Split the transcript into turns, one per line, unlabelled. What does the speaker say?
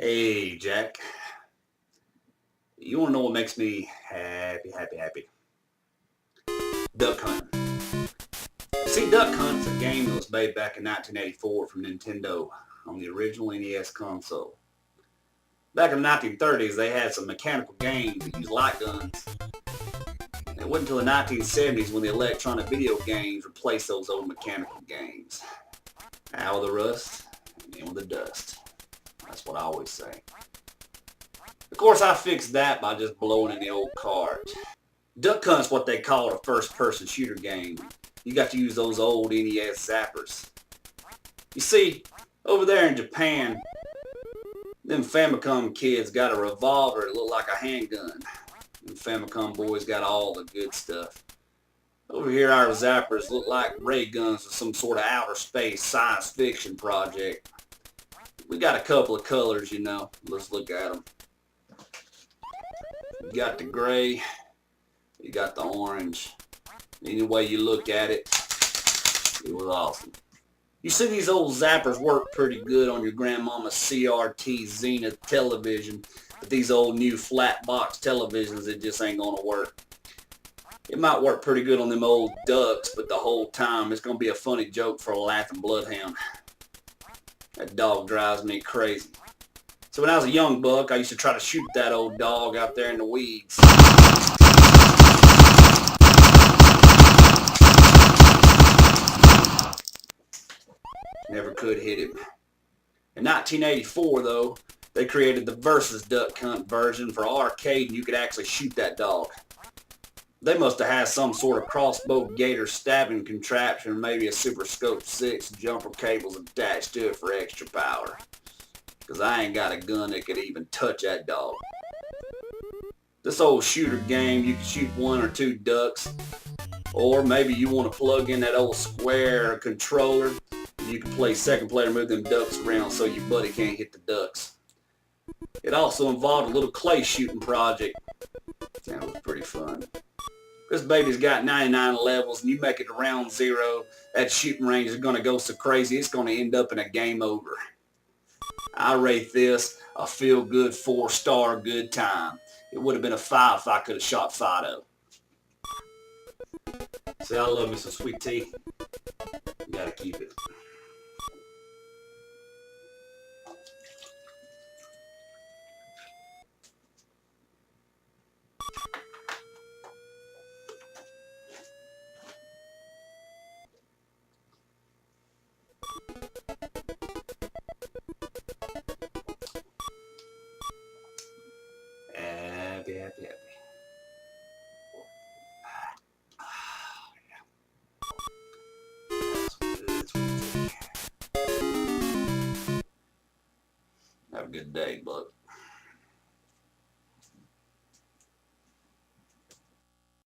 Hey, Jack. You want to know what makes me happy? Duck hunting. See, Duck Hunt's a game that was made back in 1984 from Nintendo on the original NES console. Back in the 1930s, they had some mechanical games that used light guns. And it wasn't until the 1970s when the electronic video games replaced those old mechanical games. Out with the rust, and in with the dust. That's what I always say. Of course, I fixed that by just blowing in the old cards. Duck Hunt's what they call a first-person shooter game. You got to use those old NES zappers. You see, over there in Japan, them Famicom kids got a revolver that looked like a handgun. Them Famicom boys got all the good stuff. Over here, our zappers look like ray guns or some sort of outer space science fiction project. We got a couple of colors, you know. Let's look at them. You got the gray, you got the orange. Any way you look at it, it was awesome. You see, these old zappers work pretty good on your grandmama's CRT Zenith television, but these old new flat box televisions, it just ain't gonna work. It might work pretty good on them old ducks, but the whole time it's gonna be a funny joke for a laughing bloodhound. That dog drives me crazy. So when I was a young buck, I used to try to shoot that old dog out there in the weeds. Never could hit him. In 1984, though, they created the Versus Duck Hunt version for arcade, and you could actually shoot that dog. They must have had some sort of crossbow gator stabbing contraption, or maybe a Super Scope 6 jumper cables attached to it for extra power. Because I ain't got a gun that could even touch that dog. This old shooter game, you can shoot one or two ducks, or maybe you want to plug in that old square controller, and you can play second player, move them ducks around so your buddy can't hit the ducks. It also involved a little clay shooting project. That was pretty fun. This baby's got 99 levels, and you make it around zero, that shooting range is going to go so crazy it's going to end up in a game over. I rate this a feel-good 4-star good time. It would have been a 5 if I could have shot Fido. See, I love me some sweet tea. You gotta keep it. Happy. Have a good day, bud.